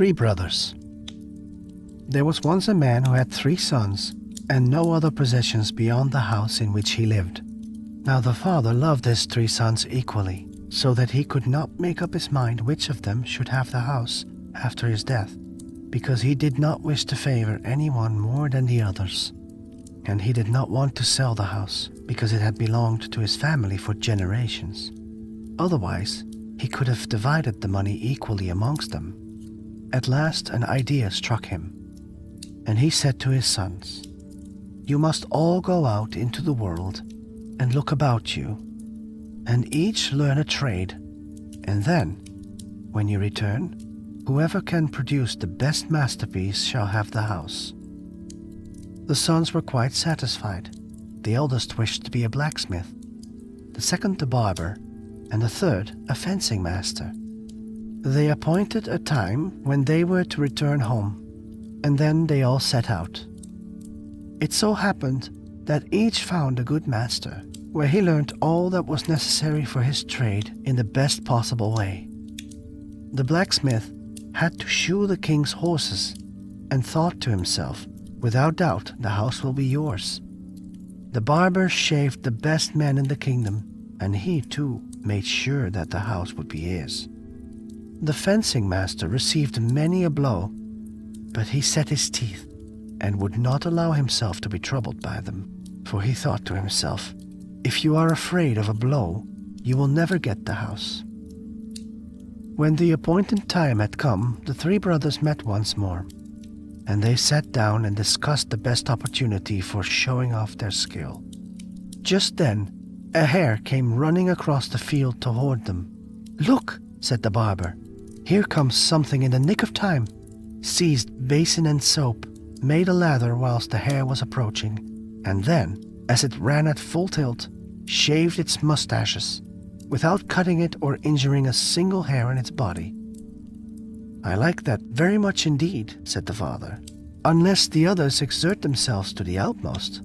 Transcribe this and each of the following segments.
Three brothers. There was once a man who had 3 sons and no other possessions beyond the house in which he lived. Now the father loved his 3 sons equally, so that he could not make up his mind which of them should have the house after his death, because he did not wish to favor anyone more than the others. And he did not want to sell the house, because it had belonged to his family for generations. Otherwise, he could have divided the money equally amongst them. At last an idea struck him, and he said to his sons, "You must all go out into the world and look about you, and each learn a trade, and then, when you return, whoever can produce the best masterpiece shall have the house." The sons were quite satisfied. The eldest wished to be a blacksmith, the second a barber, and the third a fencing master. They appointed a time when they were to return home, and then they all set out. It so happened that each found a good master, where he learned all that was necessary for his trade in the best possible way. The blacksmith had to shoe the king's horses, and thought to himself, "Without doubt the house will be yours." The barber shaved the best men in the kingdom, and he too made sure that the house would be his. The fencing master received many a blow, but he set his teeth and would not allow himself to be troubled by them, for he thought to himself, "If you are afraid of a blow, you will never get the house." When the appointed time had come, the 3 brothers met once more, and they sat down and discussed the best opportunity for showing off their skill. Just then, a hare came running across the field toward them. "Look," said the barber, "here comes something in the nick of time," seized basin and soap, made a lather whilst the hare was approaching, and then, as it ran at full tilt, shaved its mustaches, without cutting it or injuring a single hair in its body. "I like that very much indeed," said the father. "Unless the others exert themselves to the utmost,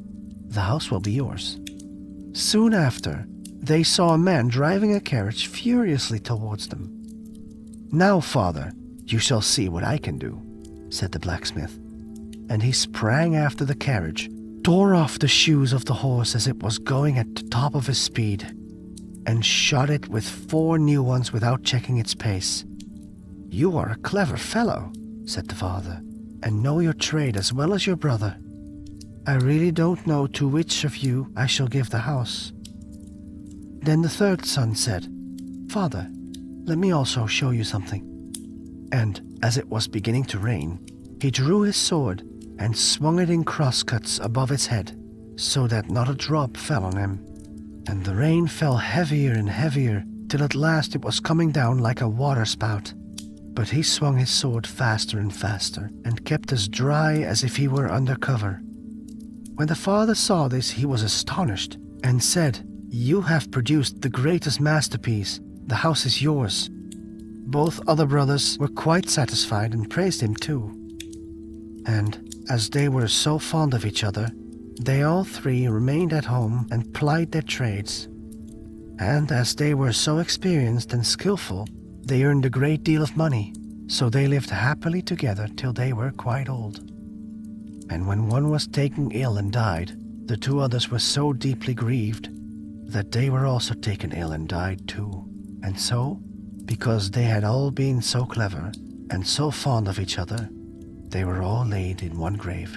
the house will be yours." Soon after, they saw a man driving a carriage furiously towards them. "Now, father, you shall see what I can do," said the blacksmith, and he sprang after the carriage, tore off the shoes of the horse as it was going at the top of his speed, and shot it with 4 new ones without checking its pace. "You are a clever fellow," said the father, "and know your trade as well as your brother. I really don't know to which of you I shall give the house." Then the 3rd son said, "Father, let me also show you something." And as it was beginning to rain, he drew his sword and swung it in crosscuts above his head, so that not a drop fell on him. And the rain fell heavier and heavier, till at last it was coming down like a waterspout. But he swung his sword faster and faster, and kept as dry as if he were under cover. When the father saw this, he was astonished, and said, "You have produced the greatest masterpiece. The house is yours." Both other brothers were quite satisfied and praised him too. And as they were so fond of each other, they all 3 remained at home and plied their trades. And as they were so experienced and skillful, they earned a great deal of money, so they lived happily together till they were quite old. And when one was taken ill and died, the 2 others were so deeply grieved that they were also taken ill and died too. And so, because they had all been so clever and so fond of each other, they were all laid in one grave.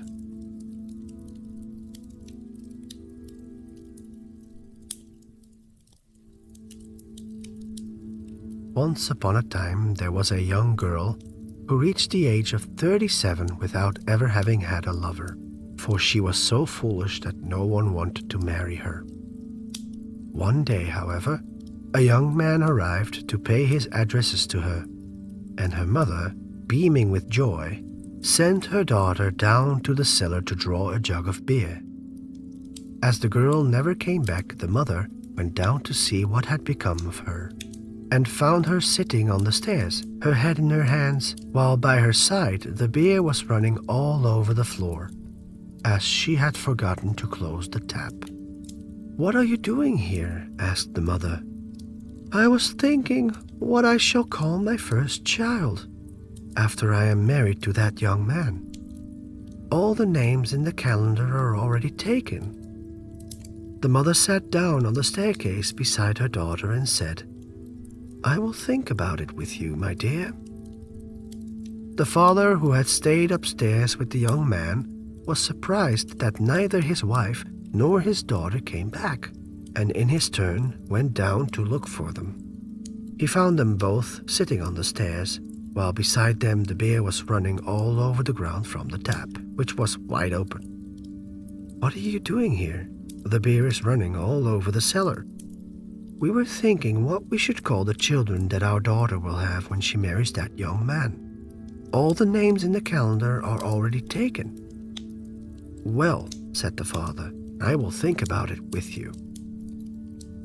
Once upon a time there was a young girl who reached the age of 37 without ever having had a lover, for she was so foolish that no one wanted to marry her. One day, however, a young man arrived to pay his addresses to her, and her mother, beaming with joy, sent her daughter down to the cellar to draw a jug of beer. As the girl never came back, the mother went down to see what had become of her, and found her sitting on the stairs, her head in her hands, while by her side the beer was running all over the floor, as she had forgotten to close the tap. "What are you doing here?" asked the mother. "I was thinking what I shall call my first child. after I am married to that young man? All the names in the calendar are already taken." The mother sat down on the staircase beside her daughter and said, "I will think about it with you, my dear." The father, who had stayed upstairs with the young man, was surprised that neither his wife nor his daughter came back, and in his turn went down to look for them. He found them both sitting on the stairs, while beside them the beer was running all over the ground from the tap, which was wide open. "What are you doing here? The beer is running all over the cellar." "We were thinking what we should call the children that our daughter will have when she marries that young man. All the names in the calendar are already taken." "Well," said the father, "I will think about it with you."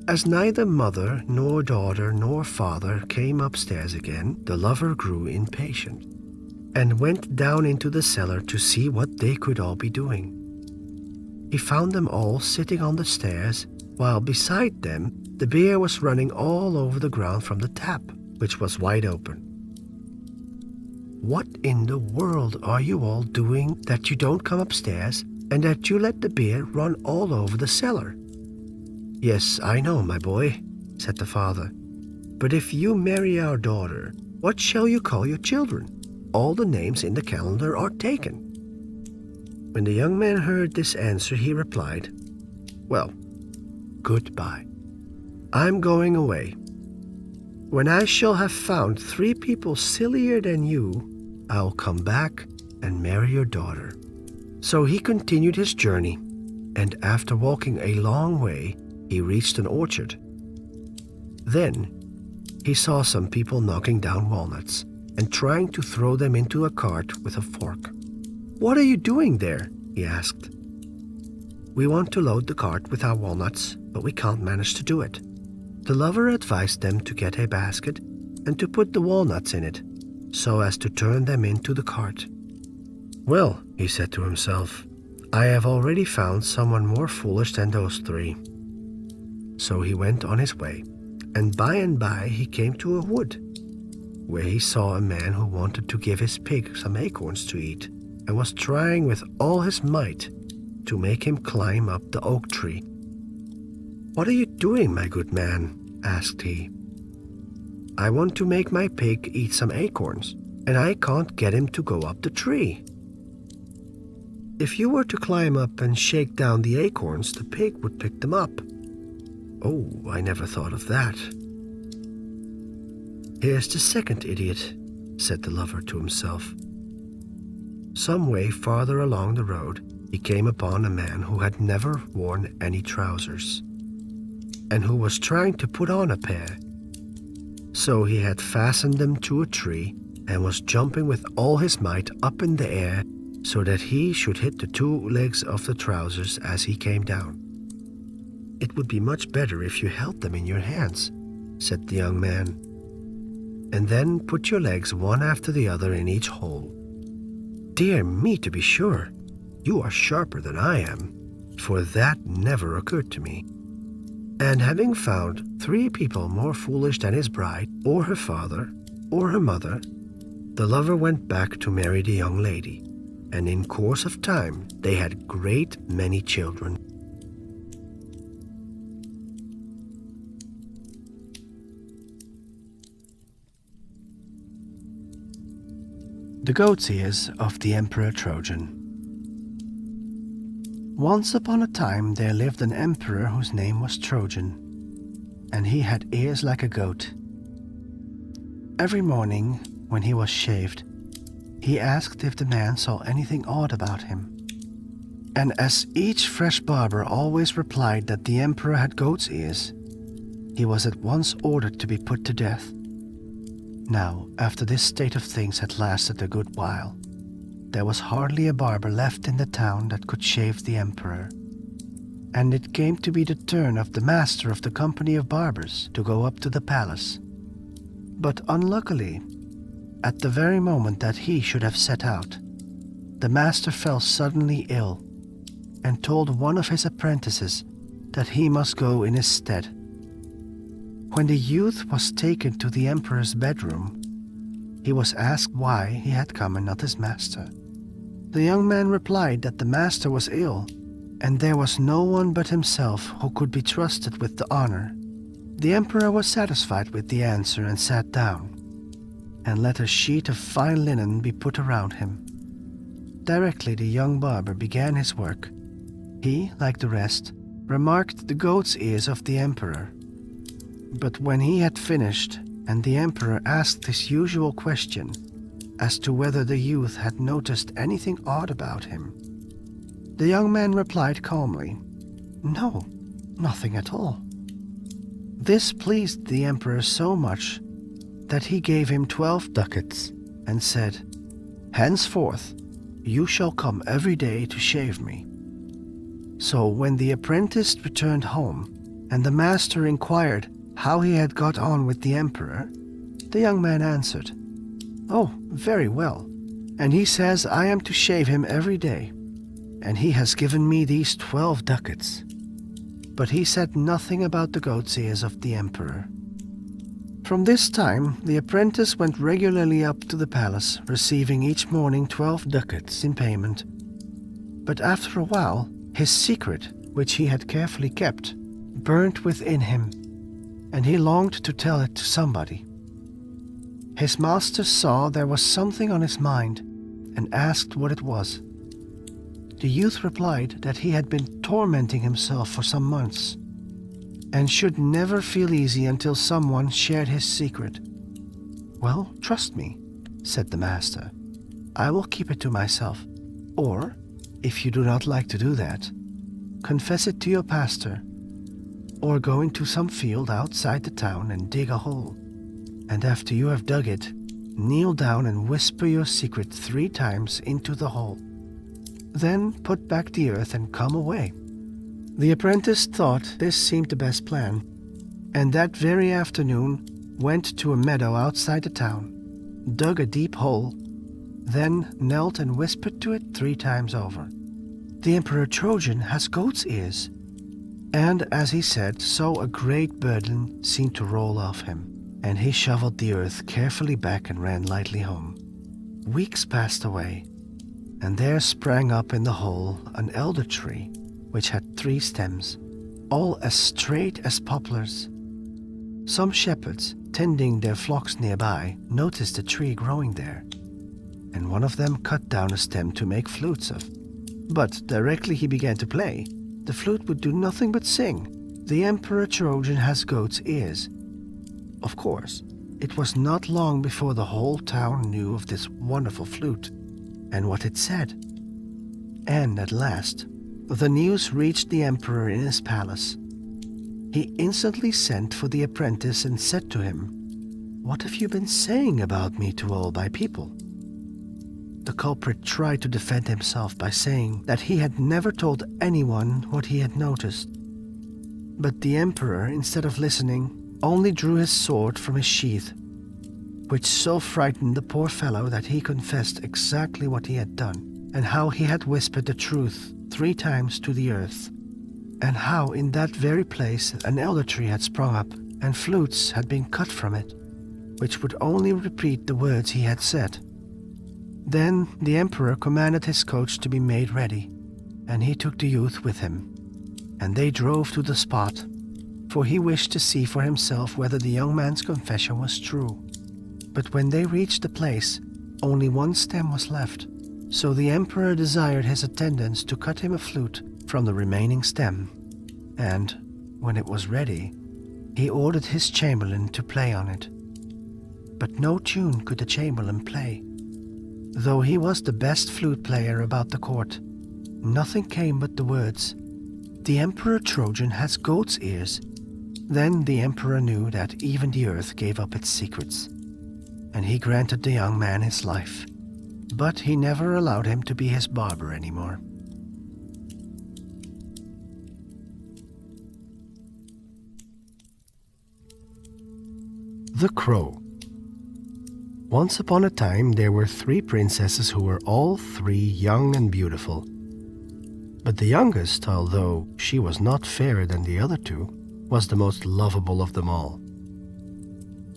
As neither mother nor daughter nor father came upstairs again, the lover grew impatient and went down into the cellar to see what they could all be doing. He found them all sitting on the stairs, while beside them the beer was running all over the ground from the tap, which was wide open. "What in the world are you all doing that you don't come upstairs and that you let the beer run all over the cellar?" "Yes, I know, my boy," said the father. "But if you marry our daughter, what shall you call your children? All the names in the calendar are taken." When the young man heard this answer, he replied, "Well, goodbye. I'm going away. When I shall have found 3 people sillier than you, I'll come back and marry your daughter." So he continued his journey, and after walking a long way, he reached an orchard. Then he saw some people knocking down walnuts and trying to throw them into a cart with a fork. "What are you doing there?" he asked. "We want to load the cart with our walnuts, but we can't manage to do it." The lover advised them to get a basket and to put the walnuts in it, so as to turn them into the cart. "Well," he said to himself, "I have already found someone more foolish than those 3. So he went on his way, and by he came to a wood, where he saw a man who wanted to give his pig some acorns to eat, and was trying with all his might to make him climb up the oak tree. "What are you doing, my good man?" asked he. "I want to make my pig eat some acorns, and I can't get him to go up the tree." "If you were to climb up and shake down the acorns, the pig would pick them up." "Oh, I never thought of that." "Here's the second idiot," said the lover to himself. Some way farther along the road, he came upon a man who had never worn any trousers, and who was trying to put on a pair. So he had fastened them to a tree and was jumping with all his might up in the air so that he should hit the 2 legs of the trousers as he came down. "It would be much better if you held them in your hands," said the young man, "and then put your legs one after the other in each hole." "Dear me, to be sure, you are sharper than I am, for that never occurred to me." And having found 3 people more foolish than his bride, or her father, or her mother, the lover went back to marry the young lady, and in course of time they had great many children. The Goat's Ears of the Emperor Trojan. Once upon a time there lived an emperor whose name was Trojan, and he had ears like a goat. Every morning, when he was shaved, he asked if the man saw anything odd about him. And as each fresh barber always replied that the emperor had goat's ears, he was at once ordered to be put to death. Now, after this state of things had lasted a good while, there was hardly a barber left in the town that could shave the emperor. And it came to be the turn of the master of the company of barbers to go up to the palace. But unluckily, at the very moment that he should have set out, the master fell suddenly ill and told one of his apprentices that he must go in his stead. When the youth was taken to the emperor's bedroom, he was asked why he had come and not his master. The young man replied that the master was ill, and there was no one but himself who could be trusted with the honor. The emperor was satisfied with the answer and sat down, and let a sheet of fine linen be put around him. Directly the young barber began his work. He, like the rest, remarked the goat's ears of the emperor. But when he had finished, and the emperor asked his usual question as to whether the youth had noticed anything odd about him, the young man replied calmly, "No, nothing at all." This pleased the emperor so much that he gave him 12 ducats and said, "Henceforth you shall come every day to shave me." So when the apprentice returned home and the master inquired how he had got on with the emperor, the young man answered, "Oh, very well, and he says I am to shave him every day, and he has given me these 12 ducats." But he said nothing about the goat's ears of the emperor. From this time, the apprentice went regularly up to the palace, receiving each morning 12 ducats in payment. But after a while, his secret, which he had carefully kept, burnt within him, and he longed to tell it to somebody. His master saw there was something on his mind and asked what it was. The youth replied that he had been tormenting himself for some months and should never feel easy until someone shared his secret. "Well, trust me," said the master. "I will keep it to myself. Or, if you do not like to do that, confess it to your pastor, or go into some field outside the town and dig a hole. And after you have dug it, kneel down and whisper your secret 3 times into the hole. Then put back the earth and come away." The apprentice thought this seemed the best plan, and that very afternoon went to a meadow outside the town, dug a deep hole, then knelt and whispered to it 3 times over, "The Emperor Trojan has goat's ears." And as he said so, a great burden seemed to roll off him, and he shoveled the earth carefully back and ran lightly home. Weeks passed away, and there sprang up in the hole an elder tree, which had 3 stems, all as straight as poplars. Some shepherds, tending their flocks nearby, noticed the tree growing there, and one of them cut down a stem to make flutes of. But directly he began to play, the flute would do nothing but sing, "The Emperor Trojan has goat's ears." Of course, it was not long before the whole town knew of this wonderful flute and what it said. And at last, the news reached the emperor in his palace. He instantly sent for the apprentice and said to him, "What have you been saying about me to all my people?" The culprit tried to defend himself by saying that he had never told anyone what he had noticed. But the emperor, instead of listening, only drew his sword from his sheath, which so frightened the poor fellow that he confessed exactly what he had done, and how he had whispered the truth 3 times to the earth, and how in that very place an elder tree had sprung up, and flutes had been cut from it, which would only repeat the words he had said. Then the emperor commanded his coach to be made ready, and he took the youth with him, and they drove to the spot, for he wished to see for himself whether the young man's confession was true. But when they reached the place, only 1 stem was left, so the emperor desired his attendants to cut him a flute from the remaining stem, and, when it was ready, he ordered his chamberlain to play on it. But no tune could the chamberlain play. Though he was the best flute player about the court, nothing came but the words, "The Emperor Trojan has goat's ears." Then the emperor knew that even the earth gave up its secrets, and he granted the young man his life, but he never allowed him to be his barber anymore. The Crow. Once upon a time there were 3 princesses who were all 3 young and beautiful. But the youngest, although she was not fairer than the other 2, was the most lovable of them all.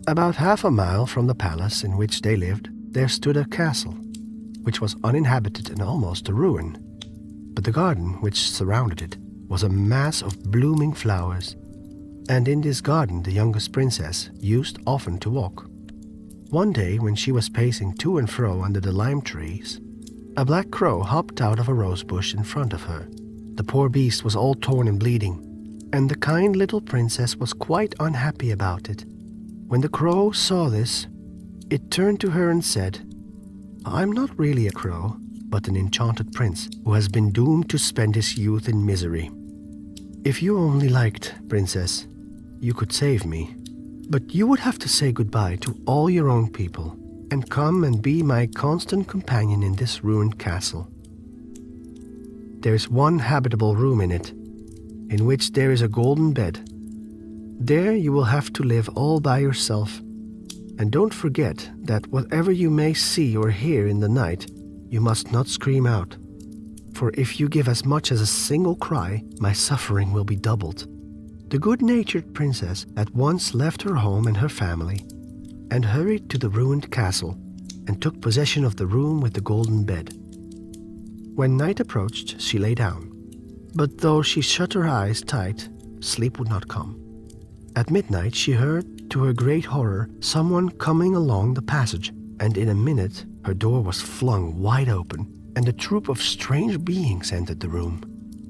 About half a mile from the palace in which they lived, there stood a castle, which was uninhabited and almost a ruin. But the garden which surrounded it was a mass of blooming flowers, and in this garden the youngest princess used often to walk. One day, when she was pacing to and fro under the lime trees, a black crow hopped out of a rose bush in front of her. The poor beast was all torn and bleeding, and the kind little princess was quite unhappy about it. When the crow saw this, it turned to her and said, "I'm not really a crow, but an enchanted prince who has been doomed to spend his youth in misery. If you only liked, princess, you could save me. But you would have to say goodbye to all your own people and come and be my constant companion in this ruined castle. There is one habitable room in it, in which there is a golden bed. There you will have to live all by yourself. And don't forget that whatever you may see or hear in the night, you must not scream out. For if you give as much as a single cry, my suffering will be doubled." The good-natured princess at once left her home and her family, and hurried to the ruined castle, and took possession of the room with the golden bed. When night approached, she lay down, but though she shut her eyes tight, sleep would not come. At midnight she heard, to her great horror, someone coming along the passage, and in a minute her door was flung wide open, and a troop of strange beings entered the room.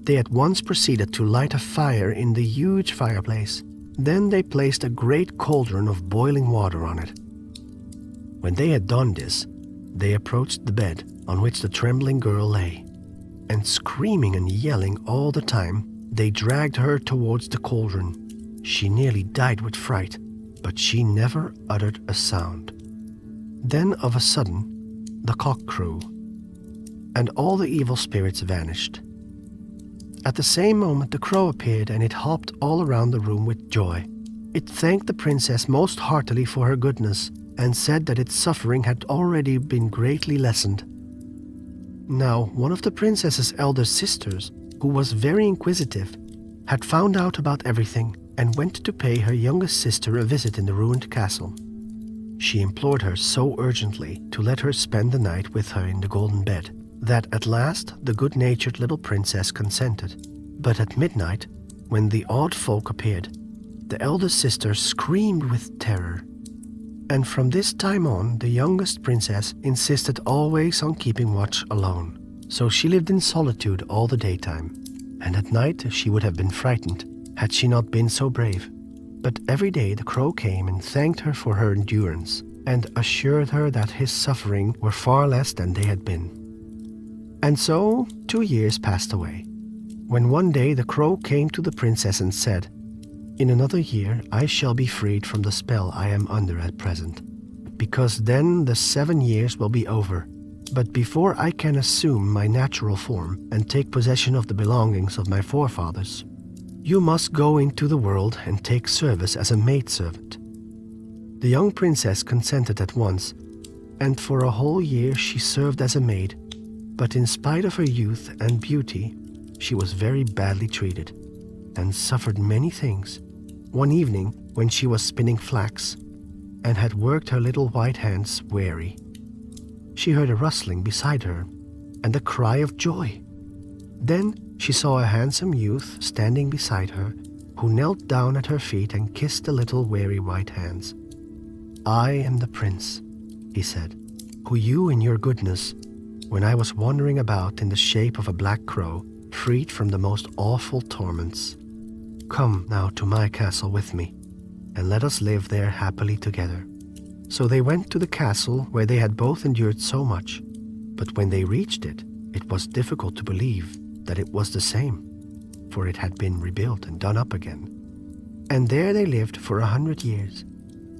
They at once proceeded to light a fire in the huge fireplace. Then they placed a great cauldron of boiling water on it. When they had done this, they approached the bed on which the trembling girl lay, and screaming and yelling all the time, they dragged her towards the cauldron. She nearly died with fright, but she never uttered a sound. Then of a sudden, the cock crew, and all the evil spirits vanished. At the same moment the crow appeared, and it hopped all around the room with joy. It thanked the princess most heartily for her goodness, and said that its suffering had already been greatly lessened. Now, one of the princess's elder sisters, who was very inquisitive, had found out about everything, and went to pay her youngest sister a visit in the ruined castle. She implored her so urgently to let her spend the night with her in the golden bed, that at last the good-natured little princess consented. But at midnight, when the odd folk appeared, the eldest sister screamed with terror. And from this time on, the youngest princess insisted always on keeping watch alone. So she lived in solitude all the daytime, and at night she would have been frightened had she not been so brave. But every day the crow came and thanked her for her endurance, and assured her that his suffering were far less than they had been. And so 2 years passed away, when one day the crow came to the princess and said, "In another year I shall be freed from the spell I am under at present, because then the 7 years will be over. But before I can assume my natural form and take possession of the belongings of my forefathers, you must go into the world and take service as a maidservant." The young princess consented at once, and for a whole year she served as a maid. But in spite of her youth and beauty, she was very badly treated, and suffered many things. One evening, when she was spinning flax, and had worked her little white hands weary, she heard a rustling beside her, and a cry of joy. Then she saw a handsome youth standing beside her, who knelt down at her feet and kissed the little weary white hands. "I am the prince," he said, "who you in your goodness, when I was wandering about in the shape of a black crow, freed from the most awful torments. Come now to my castle with me, and let us live there happily together." So they went to the castle where they had both endured so much, but when they reached it, it was difficult to believe that it was the same, for it had been rebuilt and done up again. And there they lived for 100 years,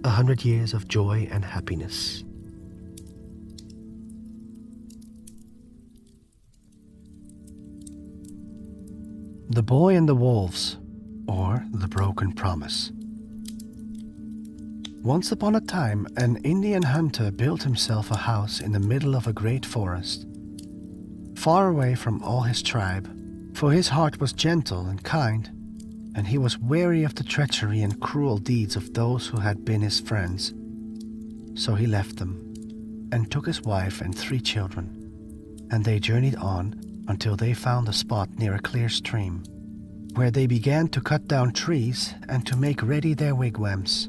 100 years of joy and happiness. The Boy and the Wolves, or The Broken Promise. Once upon a time, an Indian hunter built himself a house in the middle of a great forest, far away from all his tribe, for his heart was gentle and kind, and he was wary of the treachery and cruel deeds of those who had been his friends. So he left them, and took his wife and 3 children, and they journeyed on until they found a spot near a clear stream, where they began to cut down trees and to make ready their wigwams.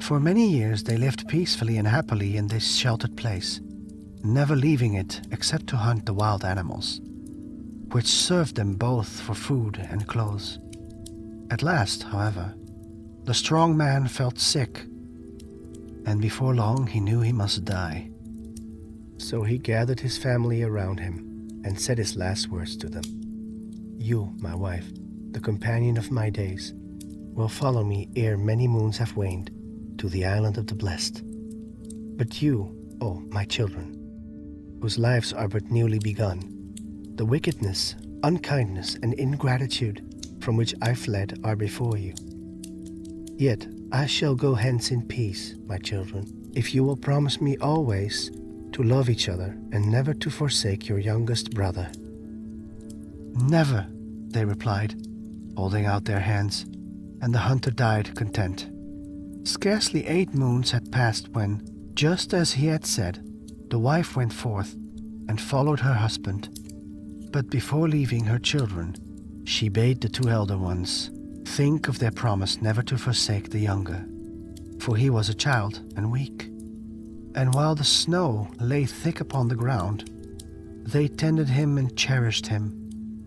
For many years they lived peacefully and happily in this sheltered place, never leaving it except to hunt the wild animals, which served them both for food and clothes. At last, however, the strong man felt sick, and before long he knew he must die. So he gathered his family around him and said his last words to them. You, my wife, the companion of my days, will follow me ere many moons have waned to the island of the blessed. But you, O my children, whose lives are but newly begun, the wickedness, unkindness, and ingratitude from which I fled are before you. Yet I shall go hence in peace, my children, if you will promise me always to love each other and never to forsake your youngest brother. Never, they replied, holding out their hands, and the hunter died content. Scarcely 8 moons had passed when, just as he had said, the wife went forth and followed her husband. But before leaving her children, she bade the 2 elder ones think of their promise never to forsake the younger, for he was a child and weak. And while the snow lay thick upon the ground, they tended him and cherished him.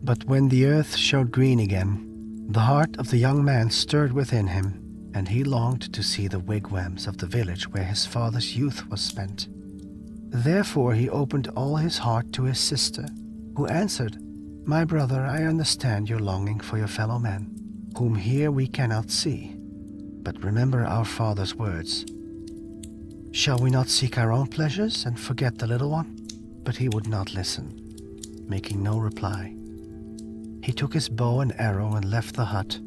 But when the earth showed green again, the heart of the young man stirred within him, and he longed to see the wigwams of the village where his father's youth was spent. Therefore he opened all his heart to his sister, who answered, My brother, I understand your longing for your fellow men, whom here we cannot see. But remember our father's words. Shall we not seek our own pleasures and forget the little one? But he would not listen, making no reply. He took his bow and arrow and left the hut.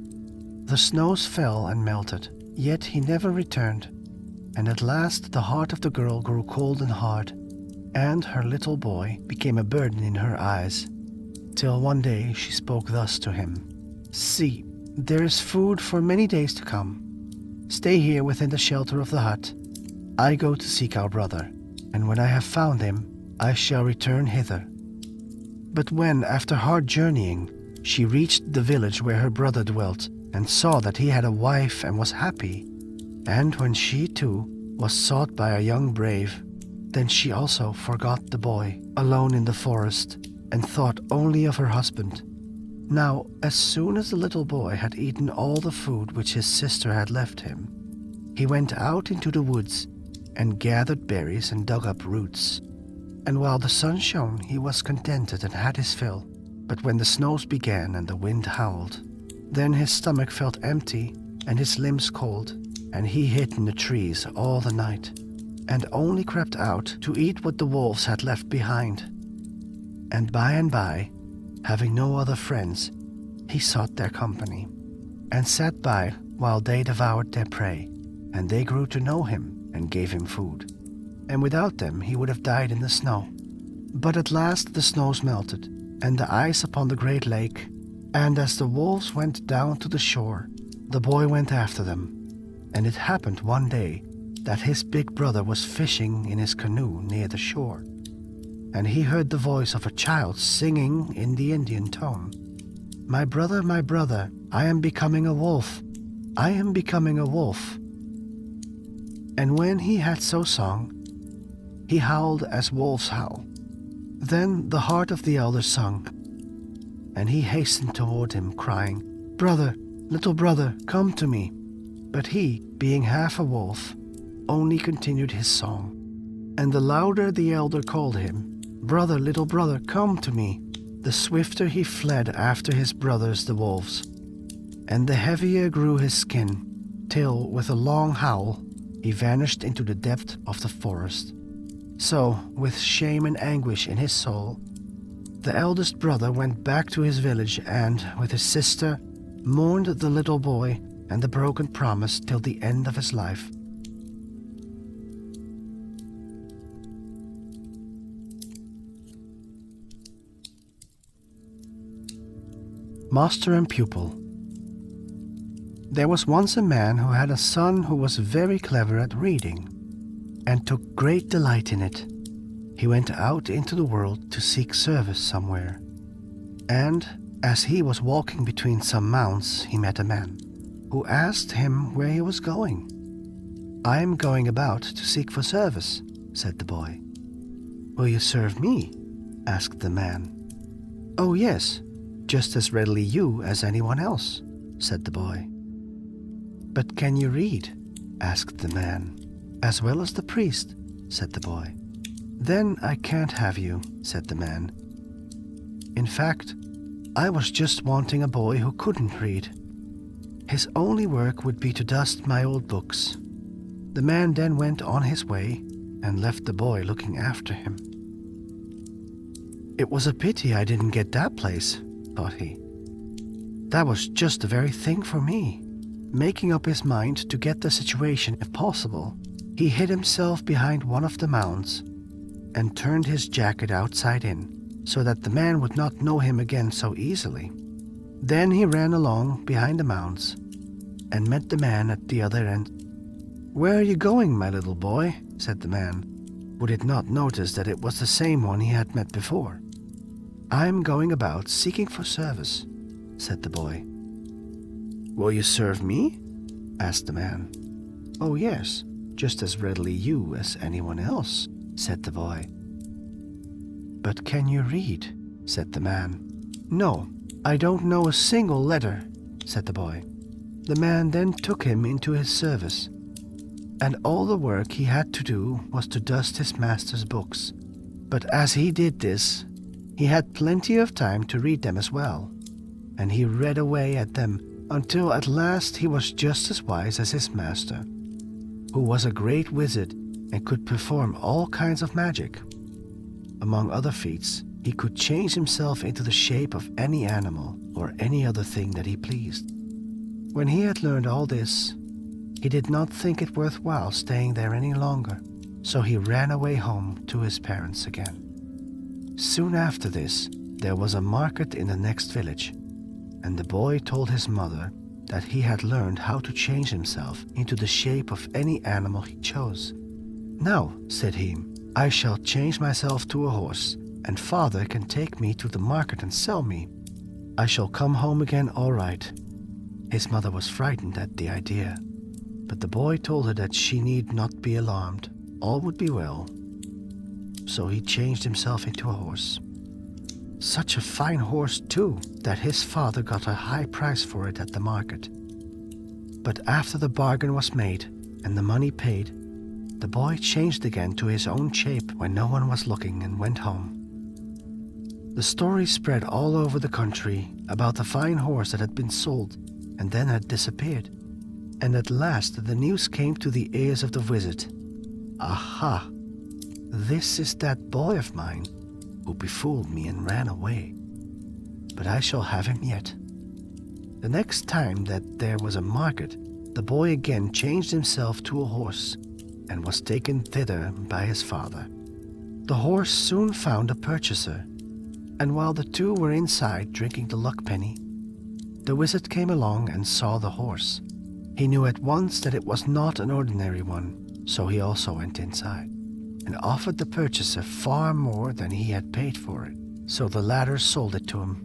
The snows fell and melted, yet he never returned, and at last the heart of the girl grew cold and hard, and her little boy became a burden in her eyes, till one day she spoke thus to him. See, there is food for many days to come. Stay here within the shelter of the hut. I go to seek our brother, and when I have found him, I shall return hither. But when, after hard journeying, she reached the village where her brother dwelt, and saw that he had a wife and was happy, and when she too was sought by a young brave, then she also forgot the boy, alone in the forest, and thought only of her husband. Now, as soon as the little boy had eaten all the food which his sister had left him, he went out into the woods and gathered berries and dug up roots. And while the sun shone, he was contented and had his fill. But when the snows began and the wind howled, then his stomach felt empty and his limbs cold, and he hid in the trees all the night, and only crept out to eat what the wolves had left behind. And by, having no other friends, he sought their company, and sat by while they devoured their prey, and they grew to know him and gave him food. And without them he would have died in the snow. But at last the snows melted, and the ice upon the great lake, and as the wolves went down to the shore, the boy went after them. And it happened one day that his big brother was fishing in his canoe near the shore, and he heard the voice of a child singing in the Indian tone, my brother, I am becoming a wolf. I am becoming a wolf." And when he had so sung, he howled as wolves howl. Then the heart of the elder sunk, and he hastened toward him, crying, "Brother, little brother, come to me." But he, being half a wolf, only continued his song. And the louder the elder called him, "Brother, little brother, come to me," the swifter he fled after his brothers the wolves. And the heavier grew his skin, till, with a long howl, he vanished into the depth of the forest. So, with shame and anguish in his soul, the eldest brother went back to his village and, with his sister, mourned the little boy and the broken promise till the end of his life. Master and Pupil. There was once a man who had a son who was very clever at reading. and took great delight in it. He went out into the world to seek service somewhere. And as he was walking between some mounds, he met a man, who asked him where he was going. "I am going about to seek for service," said the boy. "Will you serve me?" asked the man. "Oh yes, just as readily you as anyone else," said the boy. "But can you read?" asked the man. "As well as the priest," said the boy. "Then I can't have you," said the man. "In fact, I was just wanting a boy who couldn't read. His only work would be to dust my old books." The man then went on his way and left the boy looking after him. "It was a pity I didn't get that place," thought he. "That was just the very thing for me." Making up his mind to get the situation if possible, he hid himself behind one of the mounds and turned his jacket outside in, so that the man would not know him again so easily. Then he ran along behind the mounds and met the man at the other end. "Where are you going, my little boy?" said the man, who did not notice that it was the same one he had met before. "I am going about seeking for service," said the boy. "Will you serve me?" asked the man. "Oh yes, just as readily you as anyone else," said the boy. "But can you read?" said the man. "No, I don't know a single letter," said the boy. The man then took him into his service, and all the work he had to do was to dust his master's books. But as he did this, he had plenty of time to read them as well, and he read away at them until at last he was just as wise as his master, who was a great wizard and could perform all kinds of magic. Among other feats, he could change himself into the shape of any animal or any other thing that he pleased. When he had learned all this, he did not think it worthwhile staying there any longer, so he ran away home to his parents again. Soon after this, there was a market in the next village, and the boy told his mother that he had learned how to change himself into the shape of any animal he chose. "Now," said he, "I shall change myself to a horse, and father can take me to the market and sell me. I shall come home again all right." His mother was frightened at the idea, but the boy told her that she need not be alarmed. All would be well. So he changed himself into a horse. Such a fine horse, too, that his father got a high price for it at the market. But after the bargain was made and the money paid, the boy changed again to his own shape when no one was looking and went home. The story spread all over the country about the fine horse that had been sold and then had disappeared. And at last the news came to the ears of the wizard. "Aha! This is that boy of mine who befooled me and ran away. But I shall have him yet." The next time that there was a market, the boy again changed himself to a horse and was taken thither by his father. The horse soon found a purchaser, and while the two were inside drinking the luck penny, the wizard came along and saw the horse. He knew at once that it was not an ordinary one, so he also went inside and offered the purchaser far more than he had paid for it, so the latter sold it to him.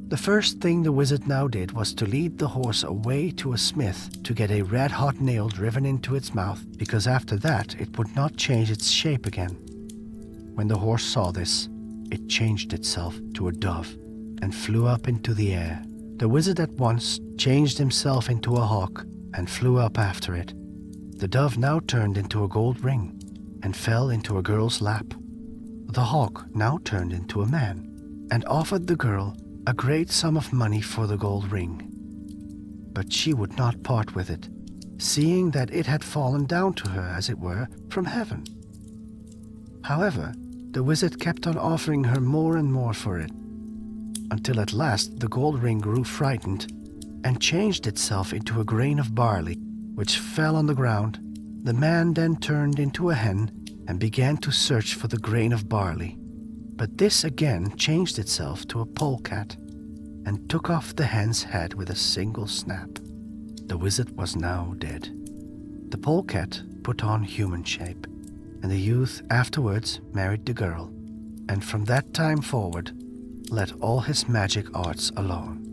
The first thing the wizard now did was to lead the horse away to a smith to get a red-hot nail driven into its mouth, because after that it would not change its shape again. When the horse saw this, it changed itself to a dove and flew up into the air. The wizard at once changed himself into a hawk and flew up after it. The dove now turned into a gold ring and fell into a girl's lap. The hawk now turned into a man and offered the girl a great sum of money for the gold ring. But she would not part with it, seeing that it had fallen down to her, as it were, from heaven. However, the wizard kept on offering her more and more for it, until at last the gold ring grew frightened and changed itself into a grain of barley, which fell on the ground. The man then turned into a hen and began to search for the grain of barley. But this again changed itself to a polecat and took off the hen's head with a single snap. The wizard was now dead. The polecat put on human shape, and the youth afterwards married the girl, and from that time forward let all his magic arts alone.